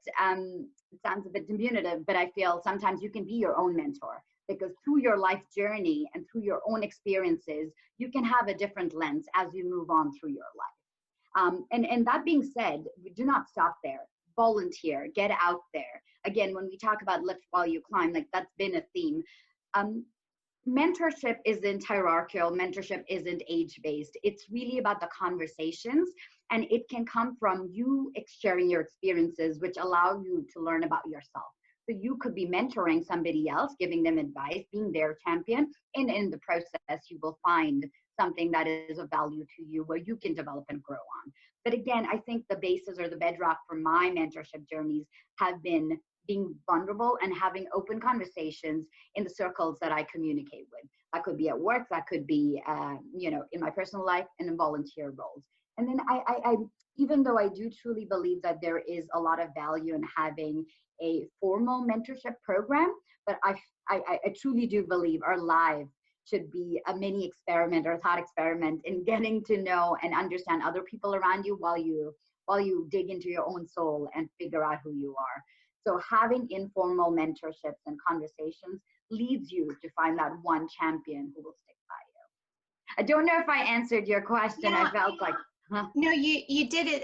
diminutive, but I feel sometimes you can be your own mentor, because through your life journey and through your own experiences, you can have a different lens as you move on through your life. And that being said, we do not stop there. Volunteer, get out there. Again, when we talk about lift while you climb, like that's been a theme. Mentorship isn't hierarchical. Mentorship isn't age-based. It's really about the conversations, and it can come from you sharing your experiences, which allow you to learn about yourself. So you could be mentoring somebody else, giving them advice, being their champion, and in the process, you will find something that is of value to you where you can develop and grow on. But again, I think the basis or the bedrock for my mentorship journeys have been being vulnerable and having open conversations in the circles that I communicate with. That could be at work, that could be, in my personal life and in volunteer roles. And then I even though I do truly believe that there is a lot of value in having a formal mentorship program, but I truly do believe our lives should be a mini experiment or thought experiment in getting to know and understand other people around you while you dig into your own soul and figure out who you are. So having informal mentorships and conversations leads you to find that one champion who will stick by you. I don't know if I answered your question.
Yeah,
I felt like, huh?
No, you did it.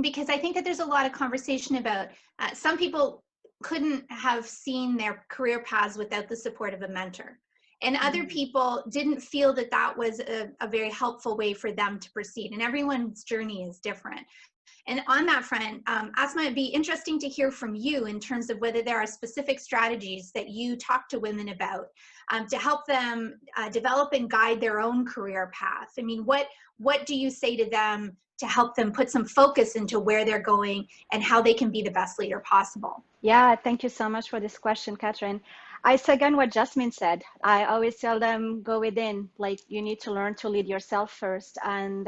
Because I think that there's a lot of conversation about some people couldn't have seen their career paths without the support of a mentor. And other people didn't feel that that was a very helpful way for them to proceed. And everyone's journey is different. And on that front, Asma, it'd be interesting to hear from you in terms of whether there are specific strategies that you talk to women about to help them develop and guide their own career path. I mean, what do you say to them to help them put some focus into where they're going and how they can be the best leader possible?
Yeah, thank you so much for this question, Catherine. I second what Jasmine said. I always tell them, go within, like you need to learn to lead yourself first. And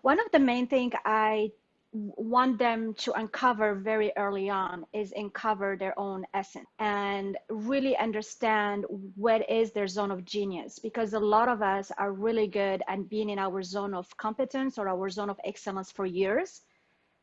one of the main things I want them to uncover very early on is uncover their own essence and really understand what is their zone of genius, because a lot of us are really good at being in our zone of competence or our zone of excellence for years,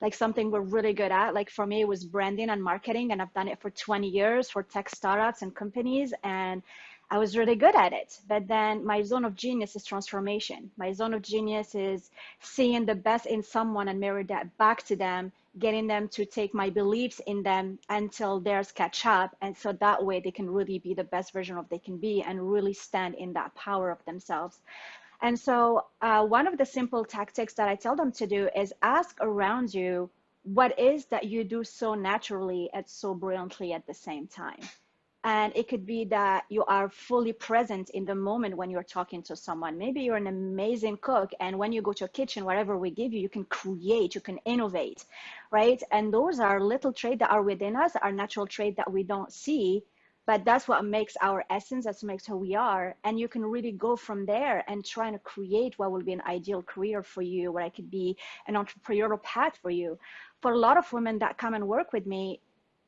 like something we're really good at. Like for me, it was branding and marketing, and I've done it for 20 years for tech startups and companies, and I was really good at it. But then my zone of genius is transformation. My zone of genius is seeing the best in someone and mirror that back to them, getting them to take my beliefs in them until theirs catch up. And so that way they can really be the best version of they can be and really stand in that power of themselves. And so one of the simple tactics that I tell them to do is ask around you what is that you do so naturally and so brilliantly at the same time. And it could be that you are fully present in the moment when you're talking to someone. Maybe you're an amazing cook, and when you go to a kitchen, whatever we give you, you can create, you can innovate, right? And those are little traits that are within us, our natural trait that we don't see, but that's what makes our essence, that's what makes who we are. And you can really go from there and try to create what will be an ideal career for you, where it could be an entrepreneurial path for you. For a lot of women that come and work with me,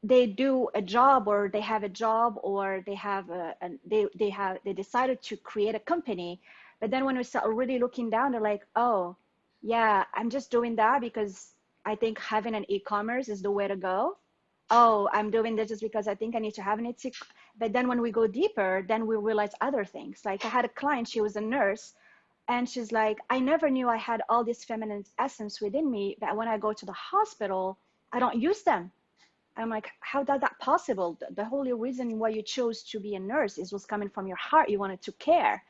they do a job, or they have a job, or they have they decided to create a company, but then when we start really looking down, they're like, oh yeah, I'm just doing that because I think having an e-commerce is the way to go. Oh, I'm doing this just because I think I need to have an e. But then when we go deeper, then we realize other things. Like I had a client, she was a nurse, and she's like, I never knew I had all this feminine essence within me, but when I go to the hospital, I don't use them. I'm like, how is that possible? The whole reason why you chose to be a nurse was coming from your heart. You wanted to care.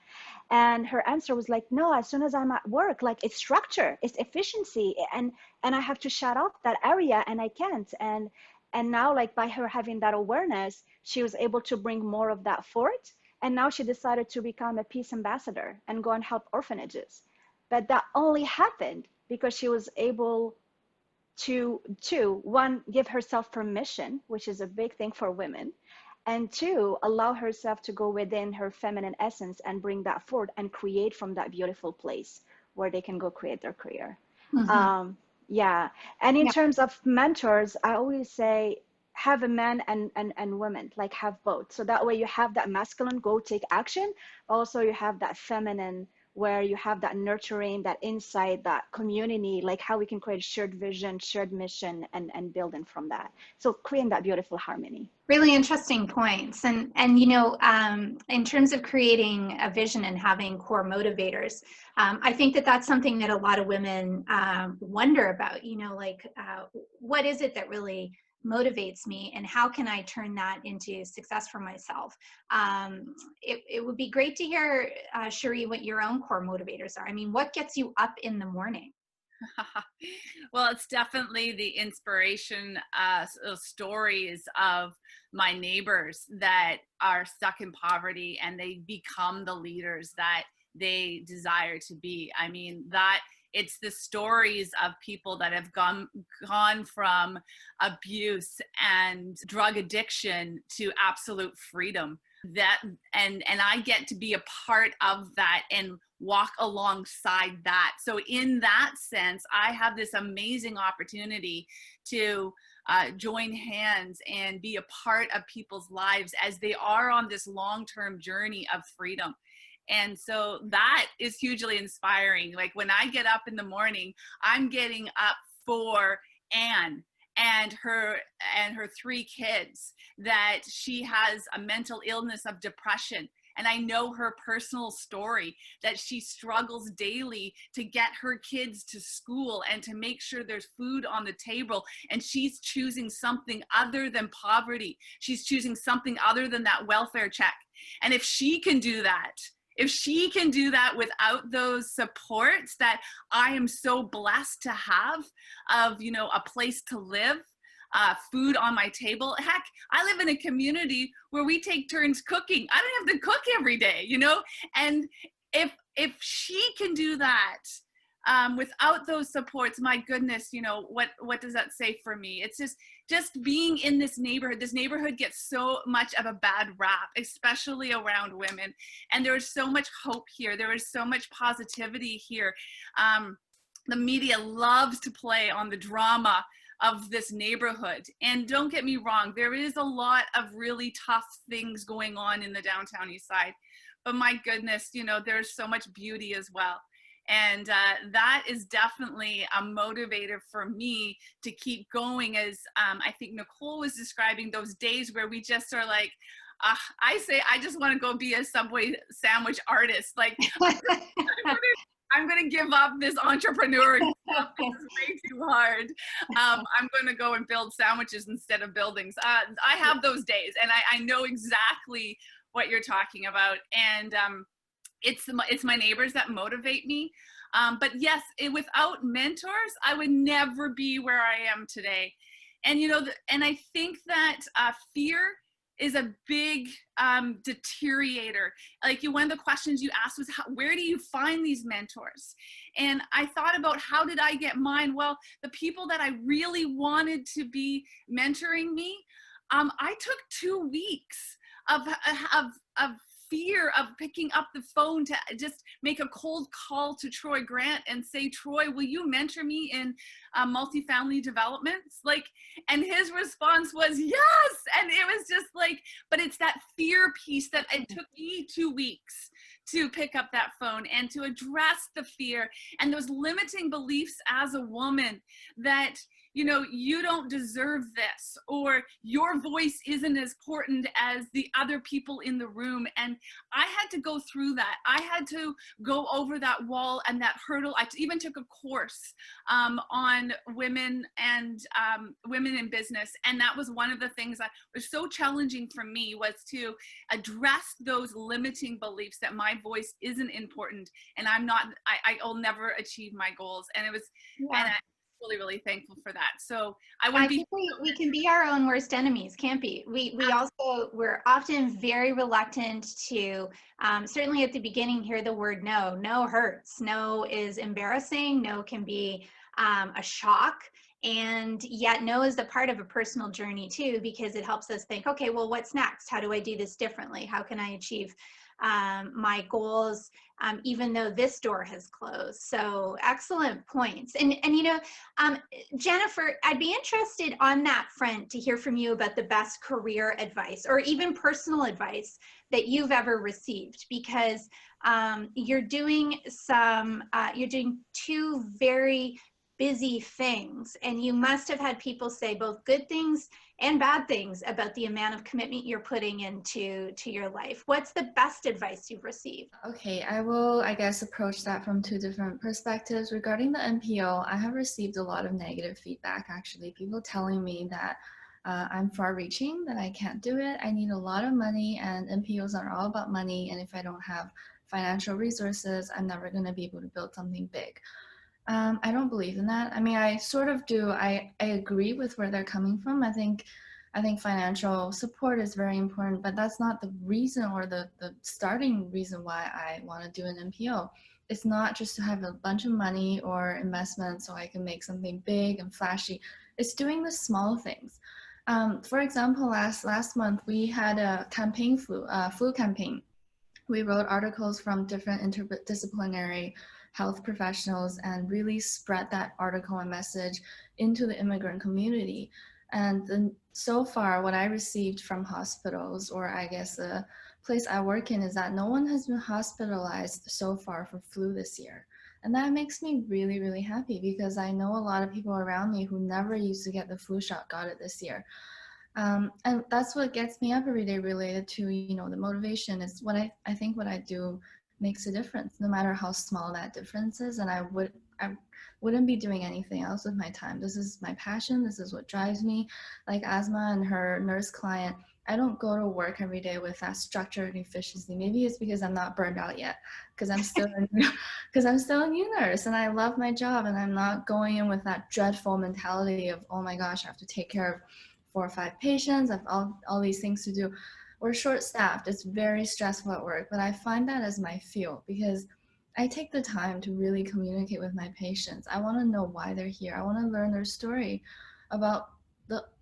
And her answer was like, no, as soon as I'm at work, like it's structure, it's efficiency. And I have to shut off that area and I can't. And now, like by her having that awareness, she was able to bring more of that forth. And now she decided to become a peace ambassador and go and help orphanages. But that only happened because she was able to one, give herself permission, which is a big thing for women, and two, allow herself to go within her feminine essence and bring that forward and create from that beautiful place where they can go create their career. Mm-hmm. Yeah. And in terms of mentors, I always say have a man and women, like have both. So that way you have that masculine, go take action. Also you have that feminine, where you have that nurturing, that insight, that community, like how we can create shared vision, shared mission, and building from that. So creating that beautiful harmony.
Really interesting points. And you know, in terms of creating a vision and having core motivators, I think that that's something that a lot of women wonder about, you know, like what is it that really motivates me and how can I turn that into success for myself? It would be great to hear, Cherie, what your own core motivators are. I mean, what gets you up in the morning?
Well, it's definitely the inspiration stories of my neighbors that are stuck in poverty and they become the leaders that they desire to be. I mean, that it's the stories of people that have gone from abuse and drug addiction to absolute freedom. That and I get to be a part of that and walk alongside that. So in that sense, I have this amazing opportunity to join hands and be a part of people's lives as they are on this long-term journey of freedom. And so that is hugely inspiring. Like when I get up in the morning, I'm getting up for Anne and her 3 kids, that she has a mental illness of depression. And I know her personal story, that she struggles daily to get her kids to school and to make sure there's food on the table. And she's choosing something other than poverty. She's choosing something other than that welfare check. And if she can do that, if she can do that without those supports that I am so blessed to have, of, you know, a place to live, food on my table. Heck, I live in a community where we take turns cooking. I don't have to cook every day, you know? And if she can do that, without those supports, my goodness, you know, what does that say for me? It's just being in this neighborhood. This neighborhood gets so much of a bad rap, especially around women. And there is so much hope here. There is so much positivity here. The media loves to play on the drama of this neighborhood. And don't get me wrong, there is a lot of really tough things going on in the downtown east side. But my goodness, you know, there's so much beauty as well. And that is definitely a motivator for me to keep going, as I think Nicole was describing those days where we just are like, I say, I just want to go be a Subway sandwich artist. Like, I'm going to give up this entrepreneur stuff. It's way too hard. I'm going to go and build sandwiches instead of buildings. I have those days, and I know exactly what you're talking about. And it's my neighbors that motivate me. But yes, without mentors, I would never be where I am today. And, you know, and I think that fear is a big deteriorator. Like, one of the questions you asked was, where do you find these mentors? And I thought about, how did I get mine? Well, the people that I really wanted to be mentoring me, I took 2 weeks of fear of picking up the phone to just make a cold call to Troy Grant and say, Troy, will you mentor me in multifamily developments? Like, and his response was yes. And it was just like, but it's that fear piece that it took me 2 weeks to pick up that phone and to address the fear and those limiting beliefs as a woman that, you know, you don't deserve this, or your voice isn't as important as the other people in the room. And I had to go through that. I had to go over that wall and that hurdle. I even took a course on women and women in business. And that was one of the things that was so challenging for me, was to address those limiting beliefs that my voice isn't important and I'll never achieve my goals. And it was, and really thankful for that. So I wouldn't be.
We can be our own worst enemies, can't we? We're often very reluctant to, certainly at the beginning, hear the word no. No hurts. No is embarrassing. No can be a shock. And yet no is a part of a personal journey too, because it helps us think, okay, well, what's next? How do I do this differently? How can I achieve my goals, even though this door has closed? So excellent points. And you know, Jennifer, I'd be interested on that front to hear from you about the best career advice or even personal advice that you've ever received, because you're doing 2 very busy things, and you must have had people say both good things and bad things about the amount of commitment you're putting into your life. What's the best advice you've received?
Okay, I will, I guess, approach that from 2 different perspectives. Regarding the NPO, I have received a lot of negative feedback, actually. People telling me that I'm far-reaching, that I can't do it, I need a lot of money, and NPOs are all about money, and if I don't have financial resources, I'm never going to be able to build something big. I don't believe in that. I mean, I sort of do. I agree with where they're coming from. I think financial support is very important, but that's not the reason or the starting reason why I want to do an NPO. It's not just to have a bunch of money or investment so I can make something big and flashy. It's doing the small things. For example, last month we had a campaign flu campaign. We wrote articles from different interdisciplinary health professionals and really spread that article and message into the immigrant community. And then so far, what I received from hospitals, or I guess the place I work in, is that no one has been hospitalized so far for flu this year. And that makes me really, really happy, because I know a lot of people around me who never used to get the flu shot got it this year. And that's what gets me up every day, related to, you know, the motivation is what I think what I do makes a difference, no matter how small that difference is. And I wouldn't be doing anything else with my time. This is my passion. This is what drives me. Like Asma and her nurse client, I don't go to work every day with that structure and efficiency. Maybe it's because I'm not burned out yet, because I'm still because I'm still a new nurse and I love my job, and I'm not going in with that dreadful mentality of, oh my gosh, I have to take care of 4 or 5 patients, I have all these things to do. We're short staffed. It's very stressful at work, but I find that as my fuel because I take the time to really communicate with my patients. I want to know why they're here. I want to learn their story about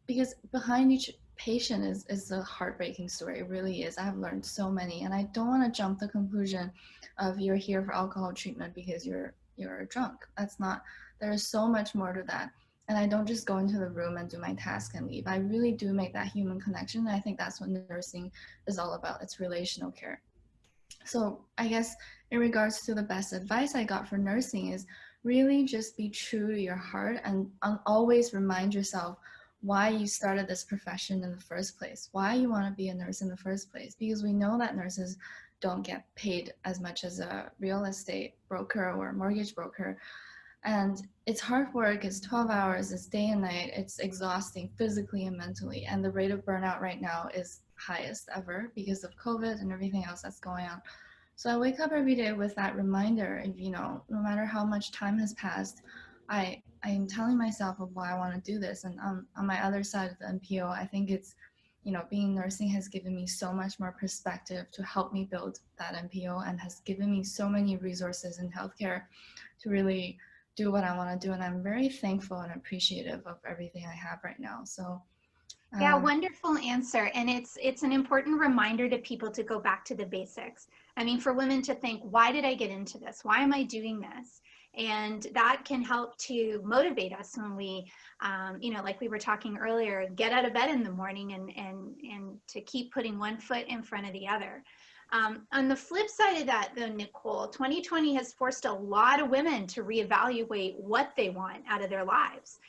because behind each patient is a heartbreaking story. It really is. I have learned so many, and I don't want to jump the conclusion of you're here for alcohol treatment because you're drunk. That's not. There is so much more to that. And I don't just go into the room and do my task and leave. I really do make that human connection. And I think that's what nursing is all about. It's relational care. So I guess in regards to the best advice I got for nursing is really just be true to your heart and always remind yourself why you started this profession in the first place, why you want to be a nurse in the first place, because we know that nurses don't get paid as much as a real estate broker or a mortgage broker. And it's hard work, it's 12 hours, it's day and night, it's exhausting physically and mentally. And the rate of burnout right now is highest ever because of COVID and everything else that's going on. So I wake up every day with that reminder of, no matter how much time has passed, I am telling myself of why I want to do this. And on my other side of the NPO, I think it's, being nursing has given me so much more perspective to help me build that NPO and has given me so many resources in healthcare to really do what I want to do. And I'm very thankful and appreciative of everything I have right now. So
Yeah, wonderful answer. And it's an important reminder to people to go back to the basics. I mean, for women to think, why did I get into this? Why am I doing this? And that can help to motivate us when we, like we were talking earlier, get out of bed in the morning and to keep putting one foot in front of the other. On the flip side of that, though, Nicole, 2020 has forced a lot of women to reevaluate what they want out of their lives.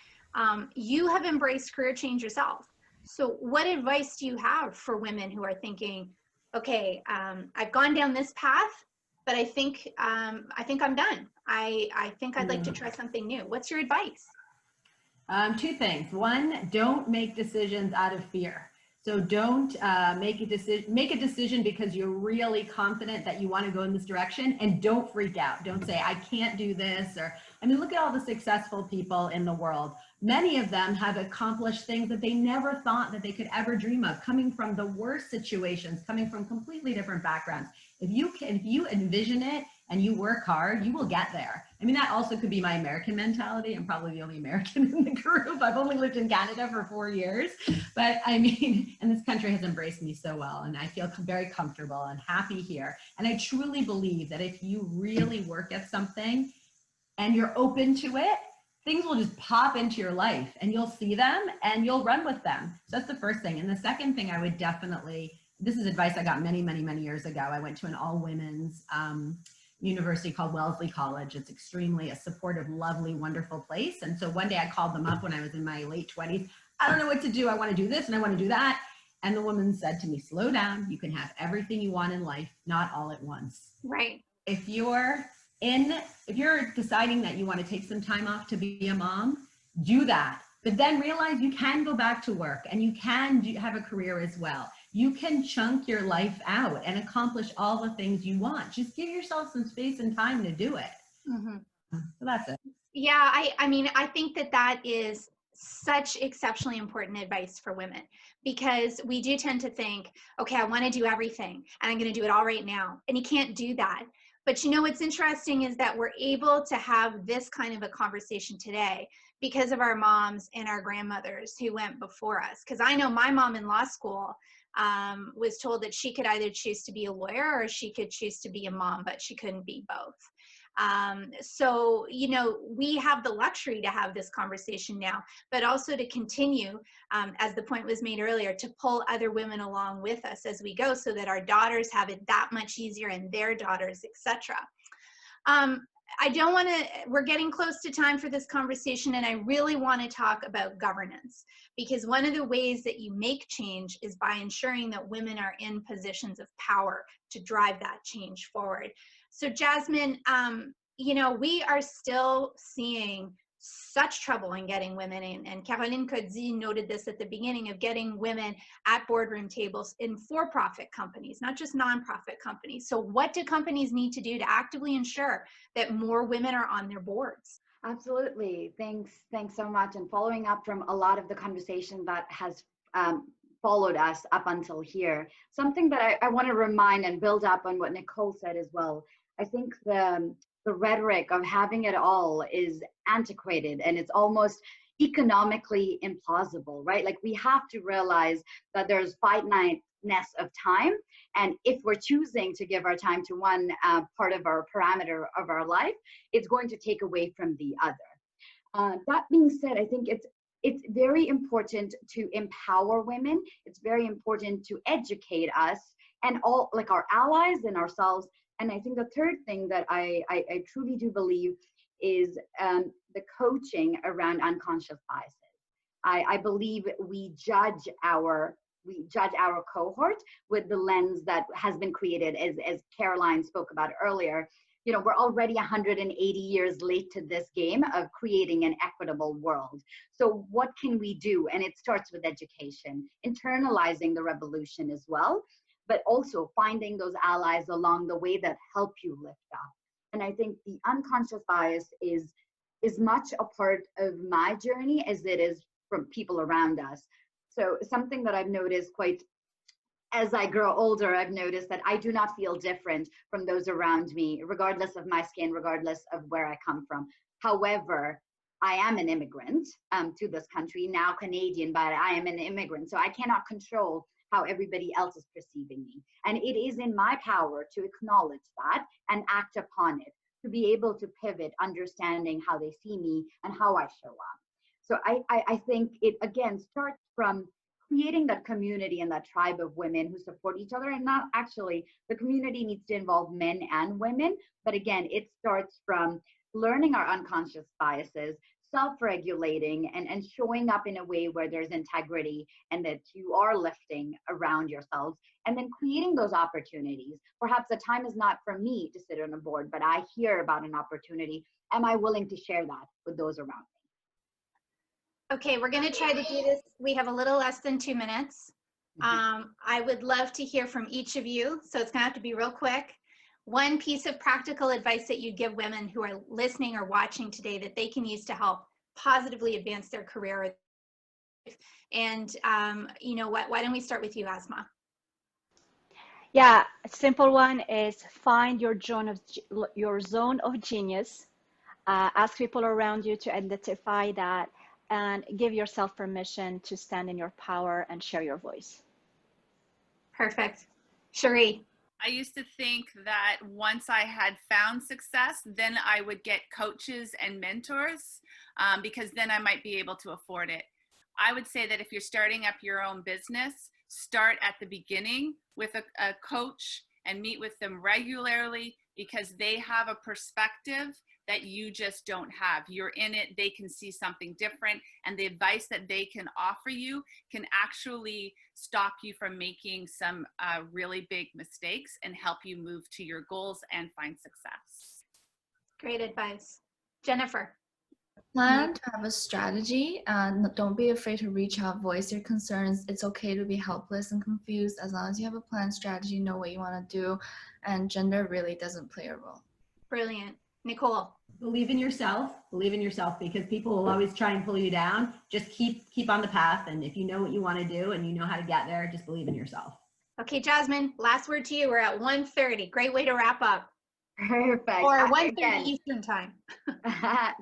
You have embraced career change yourself. So what advice do you have for women who are thinking, okay, I've gone down this path, but I think I'm done. I think I'd like to try something new. What's your advice?
2 things. One, don't make decisions out of fear. So don't make a decision because you're really confident that you want to go in this direction, and don't freak out. Don't say, I can't do this. Look at all the successful people in the world. Many of them have accomplished things that they never thought that they could ever dream of, coming from the worst situations, coming from completely different backgrounds. If you envision it and you work hard, you will get there. That also could be my American mentality. I'm probably the only American in the group. I've only lived in Canada for 4 years, but and this country has embraced me so well, and I feel very comfortable and happy here. And I truly believe that if you really work at something and you're open to it, things will just pop into your life and you'll see them and you'll run with them. So that's the first thing. And the second thing I would this is advice I got many, many, many years ago. I went to an all-women's university called Wellesley College. It's extremely a supportive, lovely, wonderful place. And so one day I called them up when I was in my late 20s. I don't know what to do. I want to do this and I want to do that. And the woman said to me, slow down. You can have everything you want in life, not all at once.
Right.
If you're deciding that you want to take some time off to be a mom, do that. But then realize you can go back to work and you can have a career as well. You can chunk your life out and accomplish all the things you want. Just give yourself some space and time to do it.
Mm-hmm.
So that's it.
Yeah, I think that is such exceptionally important advice for women, because we do tend to think, okay, I want to do everything and I'm going to do it all right now. And you can't do that. But what's interesting is that we're able to have this kind of a conversation today because of our moms and our grandmothers who went before us. Because I know my mom in law school was told that she could either choose to be a lawyer or she could choose to be a mom, but she couldn't be both. So, we have the luxury to have this conversation now, but also to continue, as the point was made earlier, to pull other women along with us as we go so that our daughters have it that much easier, and their daughters, etc. We're getting close to time for this conversation, and I really want to talk about governance, because one of the ways that you make change is by ensuring that women are in positions of power to drive that change forward. So Jasmine, we are still seeing such trouble in getting women in. And Caroline Codzi noted this at the beginning, of getting women at boardroom tables in for-profit companies, not just nonprofit companies. So what do companies need to do to actively ensure that more women are on their boards?
Absolutely. Thanks so much. And following up from a lot of the conversation that has followed us up until here, something that I want to remind and build up on what Nicole said as well. I think the rhetoric of having it all is antiquated, and it's almost economically implausible, right? Like, we have to realize that there's finiteness of time, and if we're choosing to give our time to one part of our parameter of our life, it's going to take away from the other. That being said, I think it's very important to empower women. It's very important to educate us and all, like, our allies and ourselves. And I think the third thing that I truly do believe is the coaching around unconscious biases. I believe we judge our cohort with the lens that has been created, as Caroline spoke about earlier. You know, we're already 180 years late to this game of creating an equitable world. So what can we do? And it starts with education, internalizing the revolution as well, but also finding those allies along the way that help you lift up. And I think the unconscious bias is much a part of my journey as it is from people around us. So something that I've noticed as I grow older, I've noticed that I do not feel different from those around me, regardless of my skin, regardless of where I come from. However, I am an immigrant to this country, now Canadian, but I am an immigrant. So I cannot control how everybody else is perceiving me. And it is in my power to acknowledge that and act upon it, to be able to pivot, understanding how they see me and how I show up. So I think it, again, starts from creating that community and that tribe of women who support each other. And not actually, the community needs to involve men and women. But again, it starts from learning our unconscious biases, self-regulating, and showing up in a way where there's integrity and that you are lifting around yourselves, and then creating those opportunities. Perhaps the time is not for me to sit on a board, but I hear about an opportunity. Am I willing to share that with those around me?
Okay, we're going to try to do this. We have a little less than 2 minutes. I would love to hear from each of you, so it's going to have to be real quick. One piece of practical advice that you'd give women who are listening or watching today that they can use to help positively advance their career. And you know what, why don't we start with you, Asma?
Yeah, a simple one is find your zone of genius. Ask people around you to identify that, and give yourself permission to stand in your power and share your voice.
Perfect. Cherie?
I used to think that once I had found success, then I would get coaches and mentors because then I might be able to afford it. I would say that if you're starting up your own business, start at the beginning with a coach and meet with them regularly, because they have a perspective that you just don't have. You're in it, they can see something different, and the advice that they can offer you can actually stop you from making some really big mistakes and help you move to your goals and find success.
Great advice. Jennifer?
Plan to have a strategy, and don't be afraid to reach out, voice your concerns. It's okay to be helpless and confused as long as you have a plan, strategy, know what you want to do, and gender really doesn't play a role.
Brilliant. Nicole?
Believe in yourself, because people will always try and pull you down. Just keep on the path. And if you know what you want to do and you know how to get there, just believe in yourself.
Okay, Jasmine, last word to you. We're at 1:30. Great way to wrap up.
Perfect.
Or 1:30
Again,
Eastern time.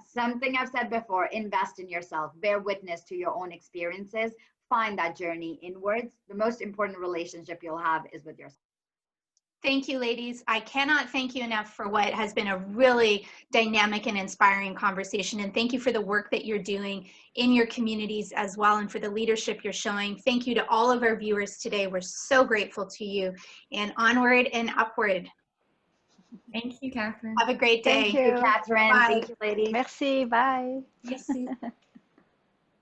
something I've said before, invest in yourself, bear witness to your own experiences, find that journey inwards. The most important relationship you'll have is with yourself.
Thank you, ladies. I cannot thank you enough for what has been a really dynamic and inspiring conversation. And thank you for the work that you're doing in your communities as well, and for the leadership you're showing. Thank you to all of our viewers today. We're so grateful to you, and onward and upward.
Thank you, Catherine.
Have a great day.
Thank you.
Catherine.
Bye.
Thank you, ladies.
Merci, bye.
Merci.